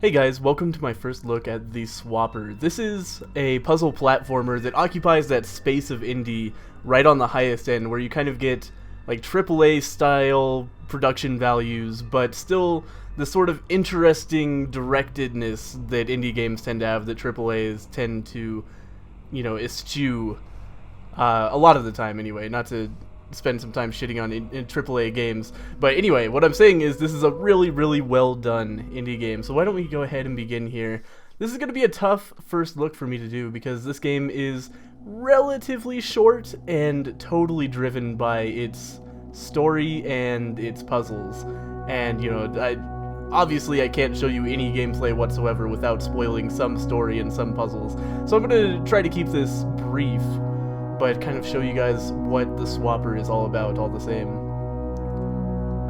Hey guys, welcome to my first look at The Swapper. This is a puzzle platformer that occupies that space of indie right on the highest end where you kind of get like AAA style production values, but still the sort of interesting directedness that indie games tend to have that AAAs tend to, eschew a lot of the time anyway, not to spend some time shitting on in AAA games. But anyway, what I'm saying is this is a really, really well done indie game. So why don't we go ahead and begin here. This is going to be a tough first look for me to do because this game is relatively short and totally driven by its story and its puzzles. And, obviously I can't show you any gameplay whatsoever without spoiling some story and some puzzles. So I'm going to try to keep this brief, but kind of show you guys what the Swapper is all about all the same.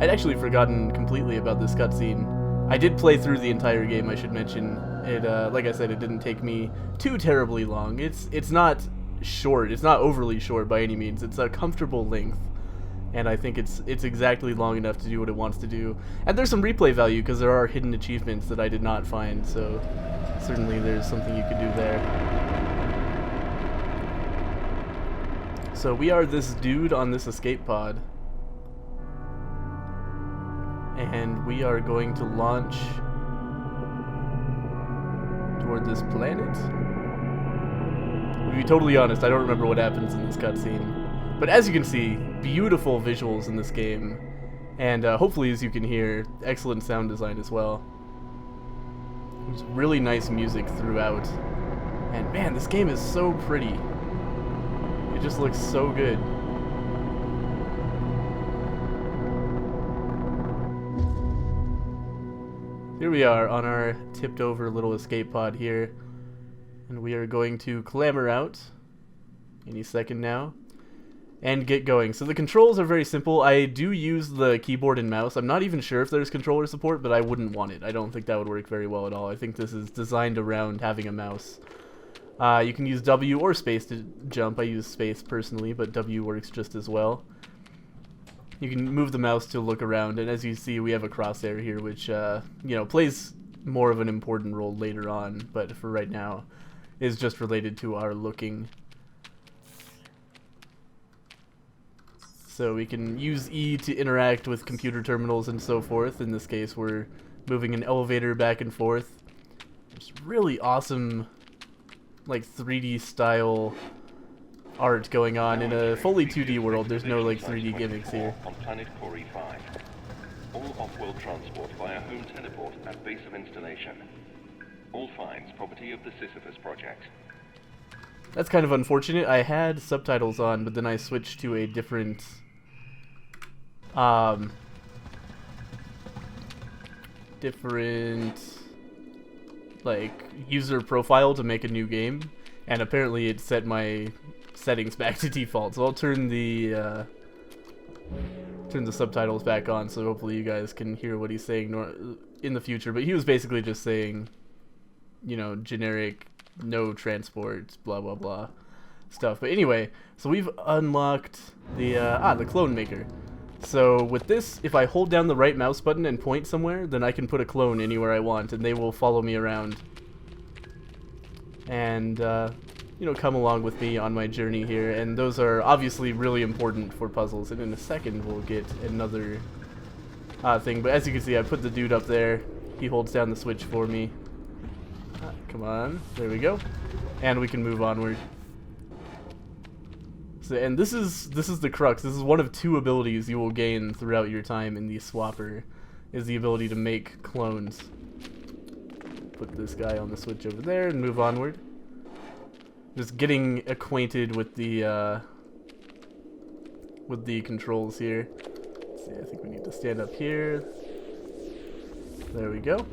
I'd actually forgotten completely about this cutscene. I did play through the entire game, I should mention. It, like I said, it didn't take me too terribly long. It's not short, it's not overly short by any means. It's a comfortable length, and I think it's exactly long enough to do what it wants to do. And there's some replay value because there are hidden achievements that I did not find, so certainly there's something you could do there. So we are this dude on this escape pod, and we are going to launch toward this planet. To be totally honest, I don't remember what happens in this cutscene, but as you can see, beautiful visuals in this game, and hopefully, as you can hear, excellent sound design as well. There's really nice music throughout, and man, this game is so pretty. It just looks so good. Here we are on our tipped over little escape pod here, and we are going to clamber out any second now and get going. So the controls are very simple. I do use the keyboard and mouse. I'm not even sure if there's controller support, but I wouldn't want it. I don't think that would work very well at all. I think this is designed around having a mouse. You can use W or space to jump. I use space personally, but W works just as well. You can move the mouse to look around, and as you see, we have a crosshair here, which plays more of an important role later on, but for right now is just related to our looking. So we can use E to interact with computer terminals and so forth. In this case, we're moving an elevator back and forth. There's really awesome, like 3D style art going on in a fully 2D world. There's no like 3D gimmicks here. On planet Cori 5. All off-world transport via home teleport at base of installation. All finds property of the Sisyphus project. That's kind of unfortunate. I had subtitles on, but then I switched to a different like user profile to make a new game, and apparently it set my settings back to default. So I'll turn the subtitles back on, so hopefully you guys can hear what he's saying in the future. But he was basically just saying, generic no transport, blah blah blah stuff. But anyway, so we've unlocked the clone maker. So with this, if I hold down the right mouse button and point somewhere, then I can put a clone anywhere I want, and they will follow me around and come along with me on my journey here. And those are obviously really important for puzzles, and in a second we'll get another thing. But as you can see, I put the dude up there. He holds down the switch for me. Come on, there we go, and we can move onward. So, and this is the crux. This is one of two abilities you will gain throughout your time in the Swapper, is the ability to make clones. Put this guy on the switch over there and move onward. Just getting acquainted with the controls here. Let's see, I think we need to stand up here. There we go.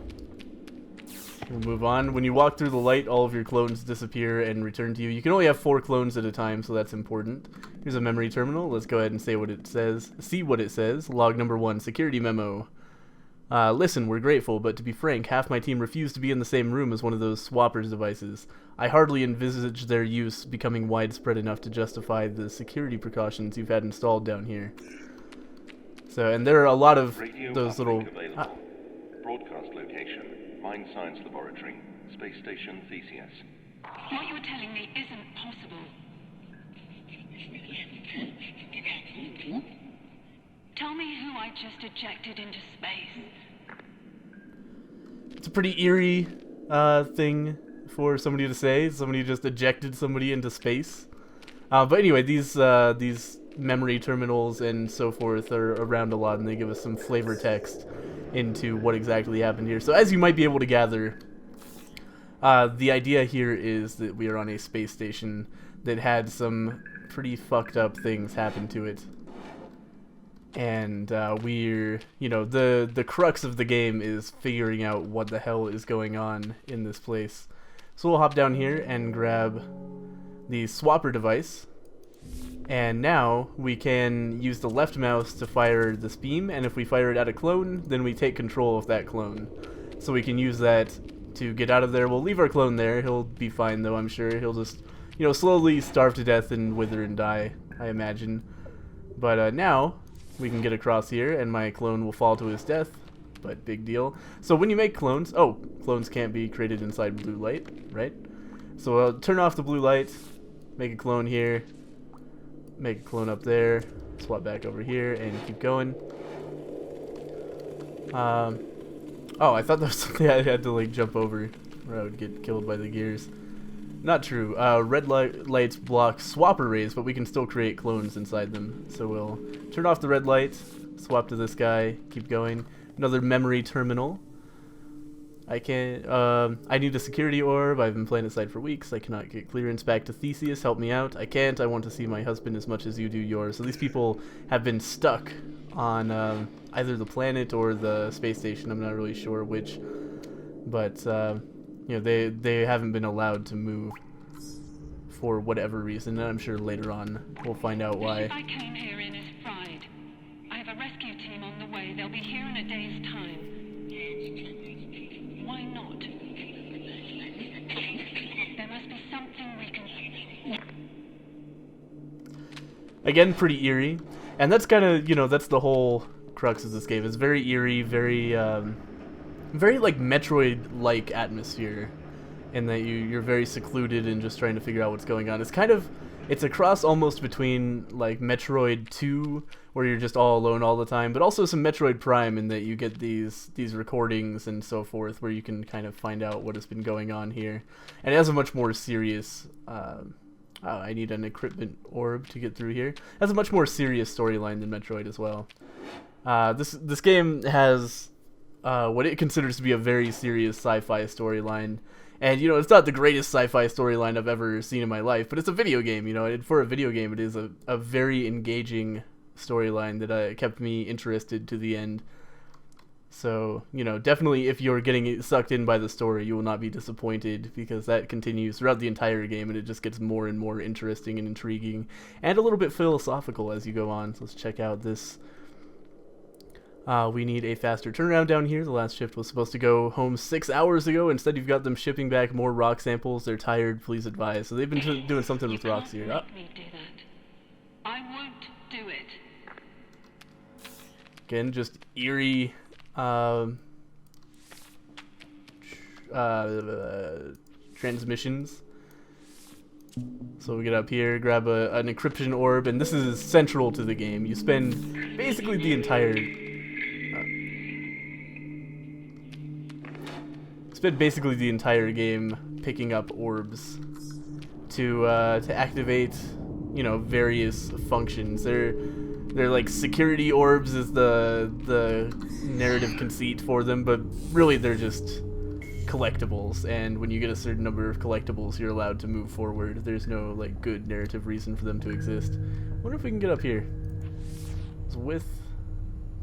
We'll move on. When you walk through the light, all of your clones disappear and return to you. You can only have 4 clones at a time, so that's important. Here's a memory terminal. Let's go ahead and say what it says. See what it says. Log number 1, security memo. Listen, we're grateful, but to be frank, half my team refused to be in the same room as one of those Swapper's devices. I hardly envisage their use becoming widespread enough to justify the security precautions you've had installed down here. So, and there are a lot of those little... Broadcast location. Fine Science Laboratory, Space Station Theseus. What you're telling me isn't possible. Tell me who I just ejected into space. It's a pretty eerie thing for somebody to say. Somebody just ejected somebody into space. But anyway, these memory terminals and so forth are around a lot, and they give us some flavor text into what exactly happened here. So as you might be able to gather, the idea here is that we are on a space station that had some pretty fucked up things happen to it. And we're, you know, the crux of the game is figuring out what the hell is going on in this place. So we'll hop down here and grab the swapper device. And now we can use the left mouse to fire this beam, and if we fire it at a clone, then we take control of that clone. So we can use that to get out of there. We'll leave our clone there. He'll be fine though, I'm sure. He'll just, you know, slowly starve to death and wither and die, I imagine. But now we can get across here, and my clone will fall to his death, but big deal. So when you make clones, clones can't be created inside blue light, right? So I'll turn off the blue light, make a clone here, make a clone up there, swap back over here, and keep going. I thought that was something I had to like jump over, or I would get killed by the gears. Not true. Red lights block swapper rays, but we can still create clones inside them. So we'll turn off the red light, swap to this guy, keep going. Another memory terminal. I need a security orb. I've been playing inside for weeks. I cannot get clearance back to Theseus. Help me out. I can't. I want to see my husband as much as you do yours. So these people have been stuck on either the planet or the space station. I'm not really sure which. But you know, they haven't been allowed to move for whatever reason, and I'm sure later on we'll find out why. I came here in is fried. I have a rescue team on the way. They'll be here in a day's time. Why not? There must be something we can... Again, pretty eerie, and that's kind of, you know, that's the whole crux of this game. It's very eerie, very like Metroid-like atmosphere, in that you're very secluded and just trying to figure out what's going on. It's a cross almost between like Metroid 2, where you're just all alone all the time, but also some Metroid Prime, in that you get these recordings and so forth, where you can kind of find out what has been going on here. And it has a much more serious I need an equipment orb to get through here. It has a much more serious storyline than Metroid as well. This game has what it considers to be a very serious sci-fi storyline. And, you know, it's not the greatest sci-fi storyline I've ever seen in my life, but it's a video game, you know, and for a video game it is a very engaging storyline that kept me interested to the end. So, you know, definitely if you're getting sucked in by the story, you will not be disappointed, because that continues throughout the entire game, and it just gets more and more interesting and intriguing, and a little bit philosophical as you go on. So let's check out this. We need a faster turnaround down here. The last shift was supposed to go home 6 hours ago. Instead, you've got them shipping back more rock samples. They're tired. Please advise. So they've been doing something with rocks here. Let me do that. I won't do it. Again, just eerie transmissions. So we get up here, grab an encryption orb, and this is central to the game. You spend basically the entire game picking up orbs to activate, you know, various functions. They're like security orbs is the narrative conceit for them, but really they're just collectibles, and when you get a certain number of collectibles, you're allowed to move forward. There's no like good narrative reason for them to exist. I wonder if we can get up here. So with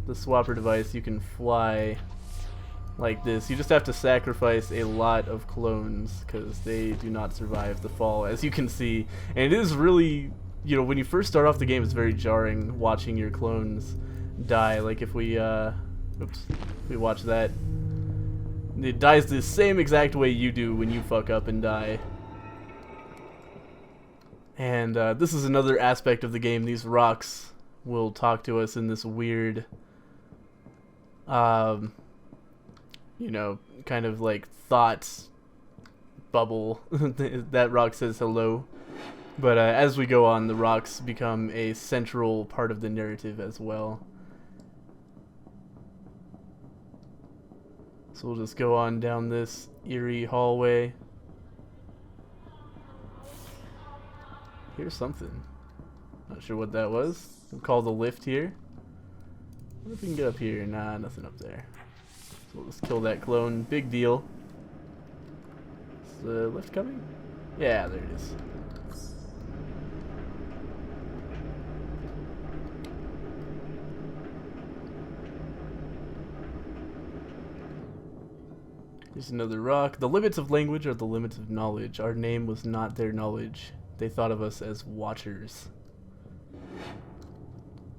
the swapper device, you can fly like this. You just have to sacrifice a lot of clones, because they do not survive the fall, as you can see. And it is really, you know, when you first start off the game, it's very jarring watching your clones die. Like if we watch that, it dies the same exact way you do when you fuck up and die. And this is another aspect of the game. These rocks will talk to us in this weird, you you know, kind of like thought bubble. That rock says hello. But as we go on, the rocks become a central part of the narrative as well. So we'll just go on down this eerie hallway. Here's something. Not sure what that was. We'll call the lift here. What if we can get up here? Nah, nothing up there. So we'll just kill that clone. Big deal. Is the lift coming? Yeah, there it is. Here's another rock. The limits of language are the limits of knowledge. Our name was not their knowledge. They thought of us as watchers.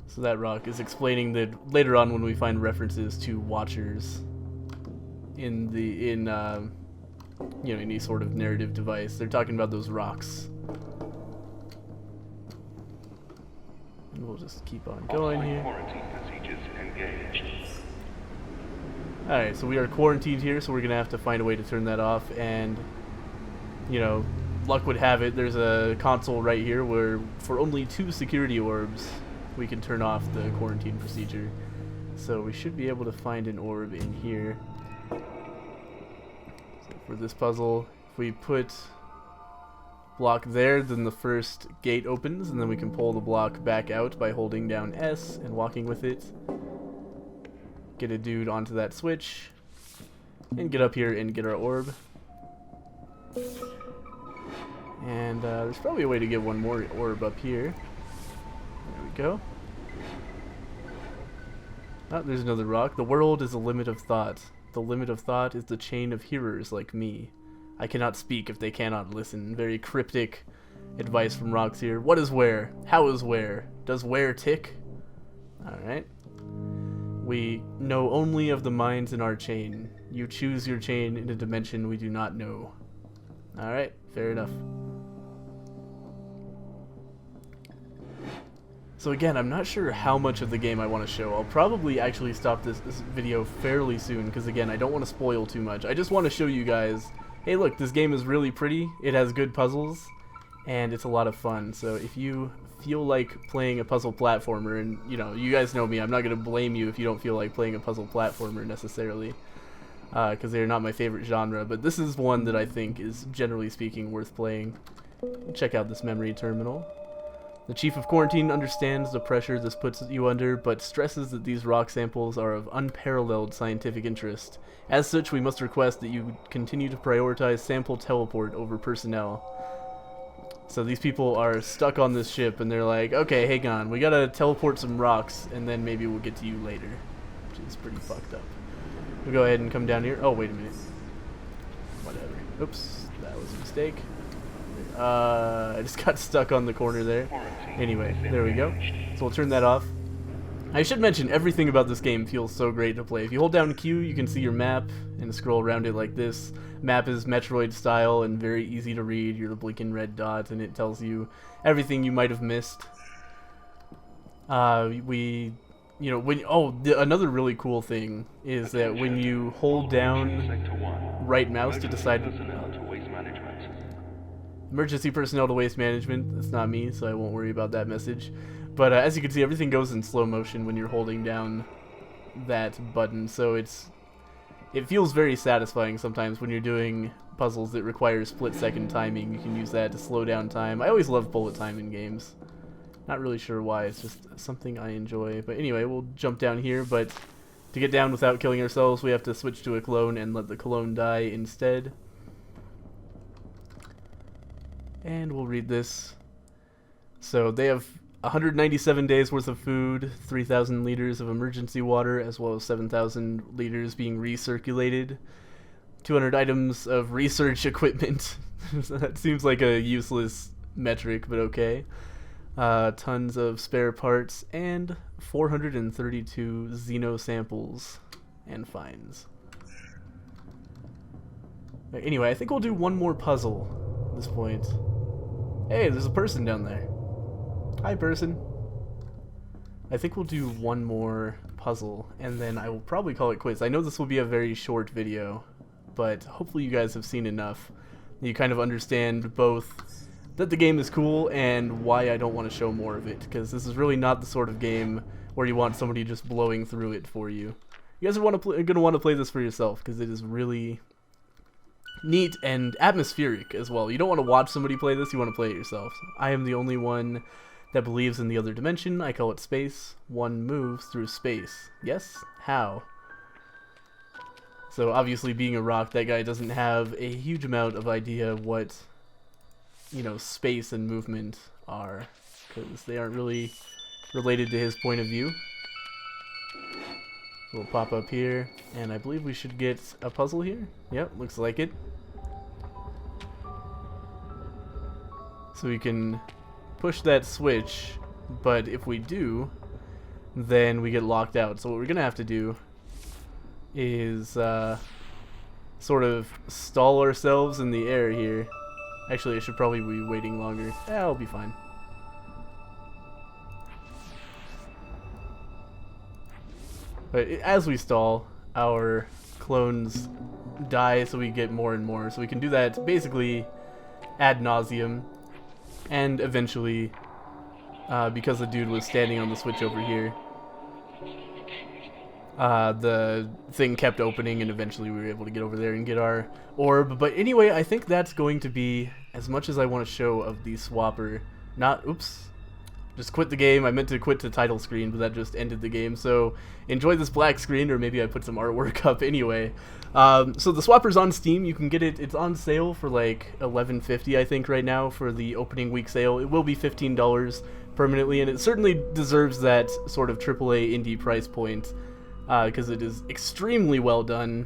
So that rock is explaining that later on when we find references to watchers in you know, any sort of narrative device, they're talking about those rocks. And we'll just keep on going here. Quarantine procedures engaged. Alright, so we are quarantined here, so we're gonna have to find a way to turn that off, and you know, luck would have it, there's a console right here where for only 2 security orbs we can turn off the quarantine procedure. So we should be able to find an orb in here. So for this puzzle, if we put block there, then the first gate opens, and then we can pull the block back out by holding down S and walking with it. Get a dude onto that switch, and get up here and get our orb. And there's probably a way to get one more orb up here. There we go. Oh, there's another rock. The world is a limit of thought. The limit of thought is the chain of hearers like me. I cannot speak if they cannot listen. Very cryptic advice from rocks here. What is where? How is where? Does where tick? Alright. We know only of the minds in our chain. You choose your chain in a dimension we do not know. Alright, fair enough. So again, I'm not sure how much of the game I want to show. I'll probably actually stop this video fairly soon, because again, I don't want to spoil too much. I just want to show you guys, hey look, this game is really pretty, it has good puzzles, and it's a lot of fun. So if you feel like playing a puzzle platformer, and you know, you guys know me, I'm not going to blame you if you don't feel like playing a puzzle platformer necessarily, because they're not my favorite genre, but this is one that I think is, generally speaking, worth playing. Check out this memory terminal. The Chief of Quarantine understands the pressure this puts you under, but stresses that these rock samples are of unparalleled scientific interest. As such, we must request that you continue to prioritize sample teleport over personnel. So these people are stuck on this ship, and they're like, okay, hang on, we gotta teleport some rocks, and then maybe we'll get to you later. Which is pretty fucked up. We'll go ahead and come down here. Oh, wait a minute. Whatever. Oops, that was a mistake. I just got stuck on the corner there. Anyway, there we go. So we'll turn that off. I should mention, everything about this game feels so great to play. If you hold down Q, you can see your map and scroll around it like this. Map is Metroid style and very easy to read. You're the blinking red dot, and it tells you everything you might have missed. You know, another really cool thing is that when you hold down right mouse to decide emergency personnel to waste management. That's not me, so I won't worry about that message. But as you can see, everything goes in slow motion when you're holding down that button, so it feels very satisfying sometimes when you're doing puzzles that require split-second timing. You can use that to slow down time. I always love bullet time in games. Not really sure why, it's just something I enjoy. But anyway, we'll jump down here, but to get down without killing ourselves, we have to switch to a clone and let the clone die instead. And we'll read this. So they have 197 days worth of food, 3,000 liters of emergency water, as well as 7,000 liters being recirculated, 200 items of research equipment. That seems like a useless metric, but okay. Tons of spare parts, and 432 Xeno samples and finds. Anyway, I think we'll do one more puzzle at this point. Hey, there's a person down there. Hi, person. I think we'll do one more puzzle, and then I will probably call it quits. I know this will be a very short video, but hopefully you guys have seen enough. You kind of understand both that the game is cool and why I don't want to show more of it, because this is really not the sort of game where you want somebody just blowing through it for you. You guys are going to want to play this for yourself, because it is really neat and atmospheric as well. You don't want to watch somebody play this, you want to play it yourself. I am the only one that believes in the other dimension. I call it space. One moves through space. Yes? How? So obviously, being a rock, that guy doesn't have a huge amount of idea of what, you know, space and movement are, because they aren't really related to his point of view. We'll pop up here, and I believe we should get a puzzle here. Yep, looks like it. So we can push that switch, but if we do, then we get locked out. So what we're gonna have to do is sort of stall ourselves in the air here. Actually, I should probably be waiting longer. I'll be fine. But as we stall, our clones die, so we get more and more. So we can do that basically ad nauseum. And eventually, because the dude was standing on the switch over here, the thing kept opening, and eventually we were able to get over there and get our orb. But anyway, I think that's going to be as much as I want to show of the swapper. Oops. Just quit the game. I meant to quit the title screen, but that just ended the game. So enjoy this black screen, or maybe I put some artwork up anyway. So the swapper's on Steam. You can get it. It's on sale for like $11.50, I think, right now for the opening week sale. It will be $15 permanently, and it certainly deserves that sort of AAA indie price point because it is extremely well done.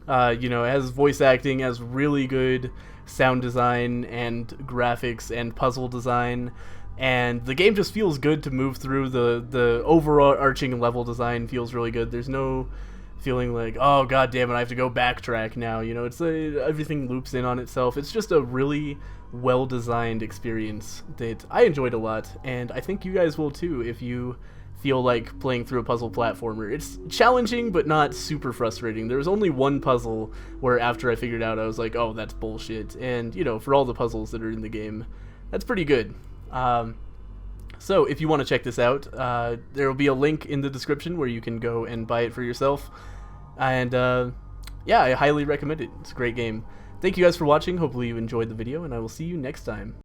You know, it has voice acting, has really good sound design and graphics and puzzle design. And the game just feels good to move through. The overarching level design feels really good. There's no feeling like, oh god damn it, I have to go backtrack now. You know, it's everything loops in on itself. It's just a really well designed experience that I enjoyed a lot, and I think you guys will too if you feel like playing through a puzzle platformer. It's challenging but not super frustrating. There was only one puzzle where after I figured out I was like, oh, that's bullshit. And you know, for all the puzzles that are in the game, that's pretty good. So if you want to check this out, there will be a link in the description where you can go and buy it for yourself. And yeah, I highly recommend it. It's a great game. Thank you guys for watching. Hopefully you enjoyed the video, and I will see you next time.